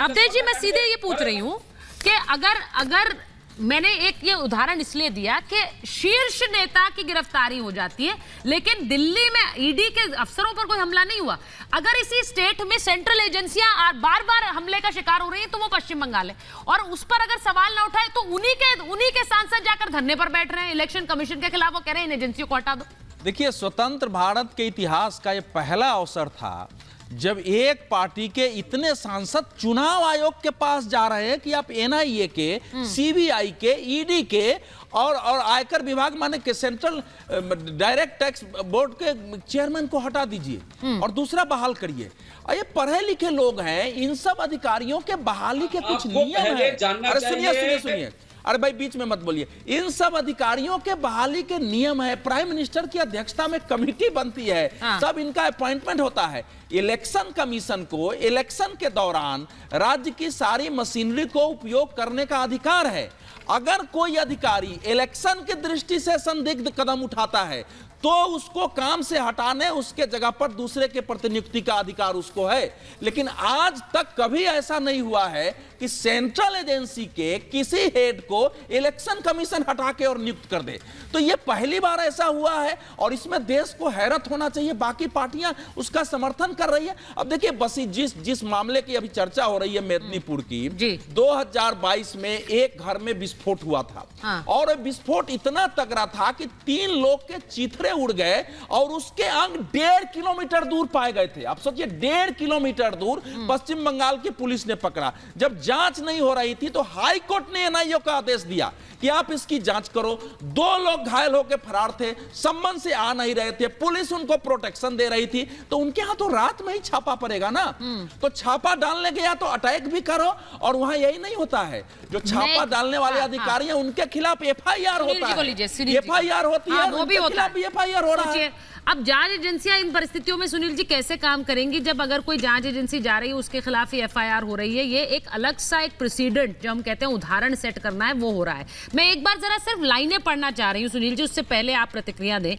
अवधेश जी, मैं सीधे ये पूछ रही हूँ कि अगर मैंने एक ये उदाहरण इसलिए दिया कि शीर्ष नेता की गिरफ्तारी हो जाती है, लेकिन दिल्ली में ईडी के अफसरों पर कोई हमला नहीं हुआ। अगर इसी स्टेट में सेंट्रल एजेंसियां बार बार हमले का शिकार हो रही हैं तो वो पश्चिम बंगाल है, और उस पर अगर सवाल ना उठाए तो उन्हीं के सांसद जाकर धरने पर बैठ रहे हैं इलेक्शन कमीशन के खिलाफ। वो कह रहे हैं इन एजेंसियों को हटा दो। देखिए, स्वतंत्र भारत के इतिहास का यह पहला अवसर था जब एक पार्टी के इतने सांसद चुनाव आयोग के पास जा रहे हैं कि आप एनआईए के, सीबीआई के, ईडी के और आयकर विभाग माने के सेंट्रल डायरेक्ट टैक्स बोर्ड के चेयरमैन को हटा दीजिए और दूसरा बहाल करिए। ये पढ़े लिखे लोग हैं, इन सब अधिकारियों के बहाली के कुछ नियम हैं। अरे सुनिए, अरे भाई बीच में मत बोलिए। इन सब अधिकारियों के बहाली के नियम है, प्राइम मिनिस्टर की अध्यक्षता में कमेटी बनती है, सब इनका अपॉइंटमेंट होता है। इलेक्शन कमीशन को इलेक्शन के दौरान राज्य की सारी मशीनरी को उपयोग करने का अधिकार है। अगर कोई अधिकारी इलेक्शन की दृष्टि से संदिग्ध कदम उठाता है तो उसको काम से हटाने, उसके जगह पर दूसरे के प्रतिनियुक्ति का अधिकार उसको है। लेकिन आज तक कभी ऐसा नहीं हुआ है कि सेंट्रल एजेंसी के किसी हेड को इलेक्शन कमीशन हटा के और नियुक्त कर दे। तो यह पहली बार ऐसा हुआ है और इसमें देश को हैरत होना चाहिए। बाकी पार्टियां उसका समर्थन कर रही है। अब देखिए, बसी जिस मामले की अभी चर्चा हो रही है मेदिनीपुर की, 2022 में एक घर में विस्फोट हुआ था और विस्फोट इतना तगड़ा था कि 3 लोग के चीथड़े उड़ गए और उसके अंग 1.5 किलोमीटर दूर पाए गए थे। आप सोचिए, 1.5 किलोमीटर दूर पश्चिम बंगाल की पुलिस ने पकड़ा। जब जांच नहीं हो रही थी तो हाई कोर्ट ने एनआईए का आदेश दिया कि आप इसकी जांच करो। 2 लोग घायल होकर फरार थे, संबंध से आ नहीं रहे थे, पुलिस उनको प्रोटेक्शन दे रही थी, तो उनके यहां तो रात में ही छापा पड़ेगा ना। तो छापा डालने गया तो अटैक भी करो, और वहां यही नहीं होता है। जो छापा डालने वाले अधिकारी हैं उनके खिलाफ एफआईआर होता है, एफआईआर होती है, उनके खिलाफ एफआईआर हो रहा है। अब जांच एजेंसियां इन परिस्थितियों में सुनील जी कैसे काम करेंगी जब अगर कोई जांच एजेंसी जा रही है उसके खिलाफ ही एफआईआर हो रही है? ये एक अलग सा एक प्रेसिडेंट, जो हम कहते हैं उदाहरण सेट करना है, वो हो रहा है। मैं एक बार जरा सिर्फ लाइनें पढ़ना चाह रही हूँ सुनील जी, उससे पहले आप प्रतिक्रिया दें।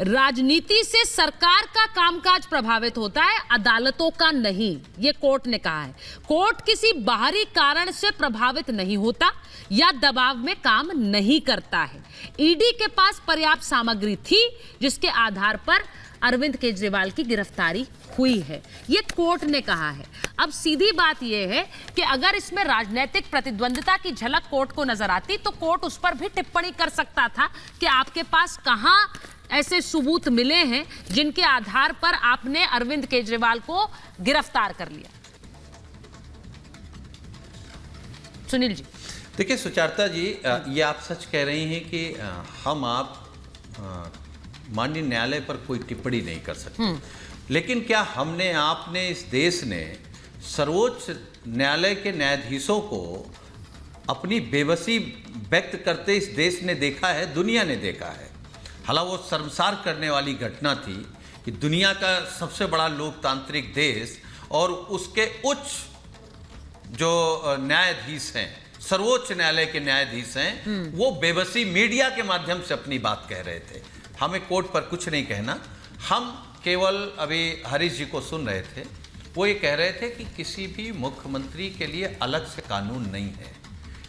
राजनीति से सरकार का कामकाज प्रभावित होता है, अदालतों का नहीं, ये कोर्ट ने कहा है। कोर्ट किसी बाहरी कारण से प्रभावित नहीं होता या दबाव में काम नहीं करता है। ईडी के पास पर्याप्त सामग्री थी जिसके आधार पर अरविंद केजरीवाल की गिरफ्तारी हुई है, ये कोर्ट ने कहा है। अब सीधी बात यह है कि अगर इसमें राजनीतिक प्रतिद्वंदिता की झलक कोर्ट को नजर आती तो कोर्ट उस पर भी टिप्पणी कर सकता था कि आपके पास कहां ऐसे सबूत मिले हैं जिनके आधार पर आपने अरविंद केजरीवाल को गिरफ्तार कर लिया। सुनील जी, देखिए सुचारता जी, ये आप सच कह रही हैं कि हम आप माननीय न्यायालय पर कोई टिप्पणी नहीं कर सकते, लेकिन क्या हमने आपने इस देश ने सर्वोच्च न्यायालय के न्यायाधीशों को अपनी बेबसी व्यक्त करते इस देश ने देखा है, दुनिया ने देखा है। हालांकि वो शर्मसार करने वाली घटना थी कि दुनिया का सबसे बड़ा लोकतांत्रिक देश और उसके उच्च जो न्यायाधीश हैं, सर्वोच्च न्यायालय के न्यायाधीश हैं, वो बेबसी मीडिया के माध्यम से अपनी बात कह रहे थे। हमें कोर्ट पर कुछ नहीं कहना, हम केवल अभी हरीश जी को सुन रहे थे, वो ये कह रहे थे कि किसी भी मुख्यमंत्री के लिए अलग से कानून नहीं है।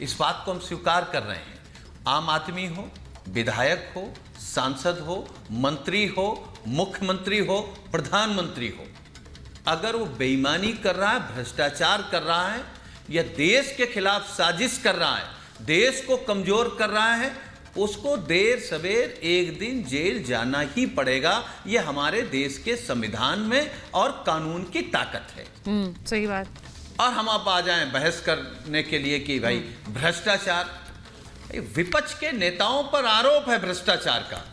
इस बात को हम स्वीकार कर रहे हैं। आम आदमी हो, विधायक हो, सांसद हो, मंत्री हो, मुख्यमंत्री हो, प्रधानमंत्री हो, अगर वो बेईमानी कर रहा है, भ्रष्टाचार कर रहा है या देश के खिलाफ साजिश कर रहा है, देश को कमजोर कर रहा है, उसको देर सवेर एक दिन जेल जाना ही पड़ेगा। ये हमारे देश के संविधान में और कानून की ताकत है। सही बात। और हम आप आ जाएं बहस करने के लिए कि भाई भ्रष्टाचार, विपक्ष के नेताओं पर आरोप है भ्रष्टाचार का,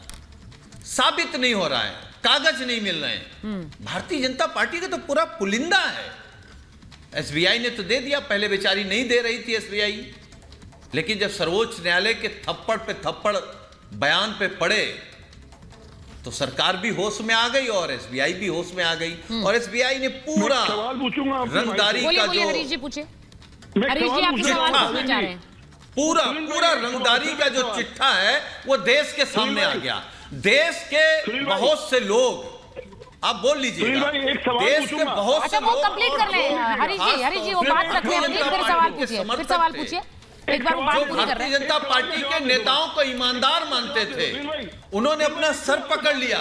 साबित नहीं हो रहा है, कागज नहीं मिल रहे हैं। भारतीय जनता पार्टी का तो पूरा पुलिंदा है। एसबीआई ने तो दे दिया, पहले बेचारी नहीं दे रही थी एसबीआई, लेकिन जब सर्वोच्च न्यायालय के थप्पड़ पे थप्पड़ बयान पे पड़े तो सरकार भी होश में आ गई और एसबीआई भी होश में आ गई। और एसबीआई ने पूरा रंगदारी का जो हरीश जी पूछे, हरीश जी आप सवाल पूछना चाह रहे हैं। पूरा रंगदारी का जो चिट्ठा है वो देश के सामने आ गया। देश के बहुत से लोग आप बोल लीजिएगा। सुनील भाई, एक सवाल देश के पूछूंगा। बहुत अच्छा से वो लोग कंप्लीट कर ले हरीश जी वो बात रख ले फिर सवाल पूछिए एक बार वो बात जो पूरी कर रहे भारतीय हैं। जनता पार्टी के नेताओं को ईमानदार मानते थे, उन्होंने अपना सर पकड़ लिया,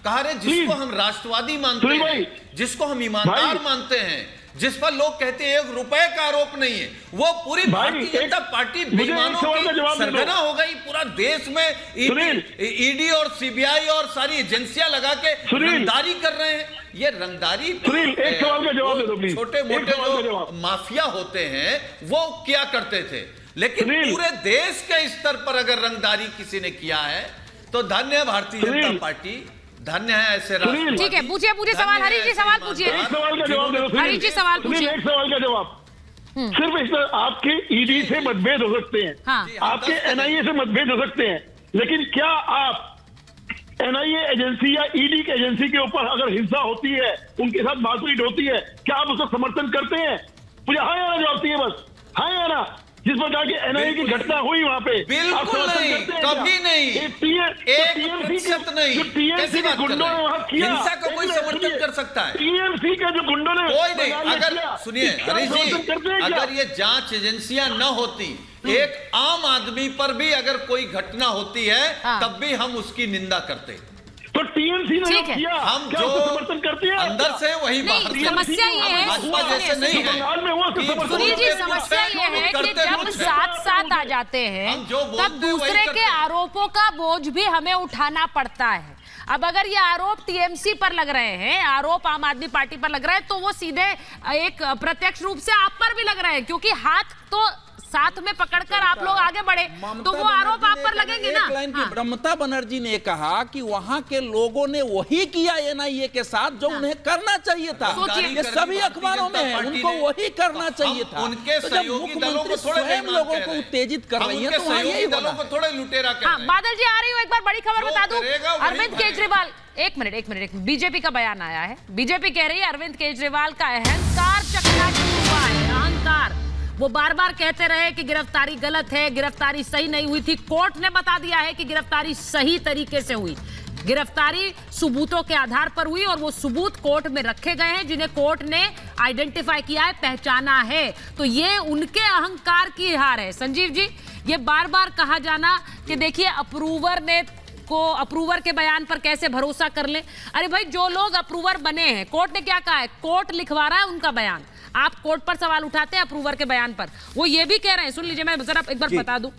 कहा रे जिसको हम राष्ट्रवादी मानते हैं, जिसको हम ईमानदार मानते हैं, जिस पर लोग कहते हैं 1 रुपए का आरोप नहीं है, वो पूरी भारतीय जनता पार्टी बेईमानों की सरगना हो गई। पूरा देश में ईडी और सीबीआई और सारी एजेंसियां लगा के रंगदारी कर रहे हैं। ये रंगदारी एक सवाल का जवाब दे दो प्लीज। छोटे मोटे जो माफिया होते हैं वो क्या करते थे, लेकिन पूरे देश के स्तर पर अगर रंगदारी किसी ने किया है तो धन्य है भारतीय जनता पार्टी, धन्य है ऐसे राष्ट्रवादी। ठीक है पूछिए सवाल हरीश जी सवाल पूछिए एक सवाल का जवाब दे दो हरीश जी सवाल पूछिए। एक सवाल का जवाब सिर्फ इस आपके ईडी से मतभेद हो सकते हैं, हाँ। आपके एनआईए से मतभेद हो सकते हैं, लेकिन क्या आप एनआईए एजेंसी या ईडी की एजेंसी के ऊपर अगर हिंसा होती है, उनके साथ मारपीट होती है, क्या आप उसका समर्थन करते हैं? मुझे हाँ या ना जवाब चाहिए, बस हाँ या ना। जिस प्रकार की एनआईए की घटना हुई वहां पे, बिल्कुल नहीं, कभी नहीं, 1% नहीं। टीएमसी के गुंडों ने वहां किया, हिंसा का कोई समर्थन कर सकता है? टीएमसी के जो गुंडों ने कोई नहीं। अगर सुनिए हरीश जी, अगर ये जांच एजेंसियां न होती, एक आम आदमी पर भी अगर कोई घटना होती है तब भी हम उसकी निंदा करते। तो टीएमसी ने ठीक है। किया, हम क्या जो उसको समर्थन करते हैं? अंदर से वही बाहर से। समस्या ये है भाजपा जैसे नहीं है। बंगाल में हुआ, सुनील जी समस्या ये है कि जब साथ आ जाते हैं हम जो बोलते तब हैं दूसरे वही के करते हैं। आरोपों का बोझ भी हमें उठाना पड़ता है। अब अगर ये आरोप टीएमसी पर लग रहे हैं, आरोप आम आदमी पार्टी पर लग रहा है, तो वो सीधे एक प्रत्यक्ष रूप से आप पर भी लग रहा है, क्योंकि हाथ तो साथ में पकड़कर आप लोग आगे बढ़े तो वो आरोप आप पर लगेंगे ना। हाँ। ममता बनर्जी ने कहा कि वहां के लोगों ने वही किया एनआईए के साथ जो उन्हें करना चाहिए था। ये सभी अखबारों में है, उनको वही करना चाहिए था। उनके तो जब सहयोगी दलों को थोड़े स्वयं लोगों को उत्तेजित कर रही है तो वहाँ यही दलों को थोड़े लुटेरा कर हाँ, रहे हैं। बादल जी आ रही हूँ, एक बार बड़ी खबर बता दूं। करेगा वही अरविंद भरेगा। केजरीवाल एक मिनट बीजेपी का बयान आया है। बीजेपी कह रही है अरविंद केजरीवाल का अहंकार चकनाचूर हुआ है। अहंकार, वो बार बार कहते रहे कि गिरफ्तारी गलत है, गिरफ्तारी सही नहीं हुई थी। कोर्ट ने बता दिया है कि गिरफ्तारी सही तरीके से हुई, गिरफ्तारी सबूतों के आधार पर हुई और वो सबूत कोर्ट में रखे गए हैं जिन्हें कोर्ट ने आइडेंटिफाई किया है, पहचाना है। तो ये उनके अहंकार की हार है। संजीव जी, ये बार बार कहा जाना कि देखिए अप्रूवर के बयान पर कैसे भरोसा कर ले। अरे भाई, जो लोग अप्रूवर बने हैं, कोर्ट ने क्या कहा है? कोर्ट लिखवा रहा है उनका बयान। आप कोर्ट पर सवाल उठाते हैं अप्रूवर के बयान पर। वो ये भी कह रहे हैं, सुन लीजिए, मैं जरा एक बार बता दूं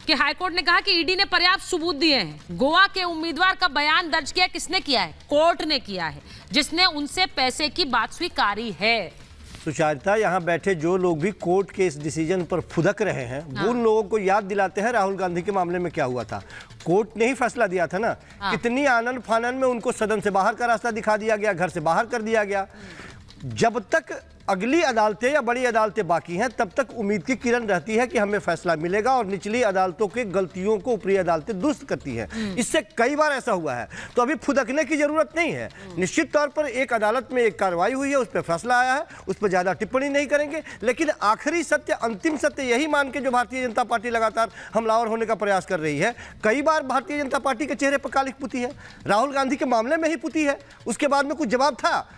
कि हाईकोर्ट ने कहा कि ईडी ने पर्याप्त सबूत दिए हैं। गोवा के उम्मीदवार का बयान दर्ज किया किसने किया है? कोर्ट ने किया है, जिसने उनसे पैसे की बात स्वीकारी है। सुचारिता, यहाँ बैठे जो लोग भी कोर्ट के इस डिसीजन पर फुदक रहे हैं, वो उन लोगों को याद दिलाते हैं राहुल गांधी के मामले में क्या हुआ था। कोर्ट ने ही फैसला दिया था ना। कितनी आनन फानन में उनको सदन से बाहर का रास्ता दिखा दिया गया, घर से बाहर कर दिया गया। जब तक अगली अदालतें या बड़ी अदालतें बाकी हैं, तब तक उम्मीद की किरण रहती है कि हमें फैसला मिलेगा और निचली अदालतों के गलतियों को ऊपरी अदालतें दुरुस्त करती हैं। इससे कई बार ऐसा हुआ है, तो अभी फुदकने की जरूरत नहीं है। निश्चित तौर पर एक अदालत में एक कार्रवाई हुई है, उस पर फैसला आया है, उस पर ज़्यादा टिप्पणी नहीं करेंगे। लेकिन आखिरी सत्य, अंतिम सत्य यही मान के जो भारतीय जनता पार्टी लगातार हमलावर होने का प्रयास कर रही है, कई बार भारतीय जनता पार्टी के चेहरे पर कालिख पुती है। राहुल गांधी के मामले में ही पुती है, उसके बाद में कुछ जवाब था।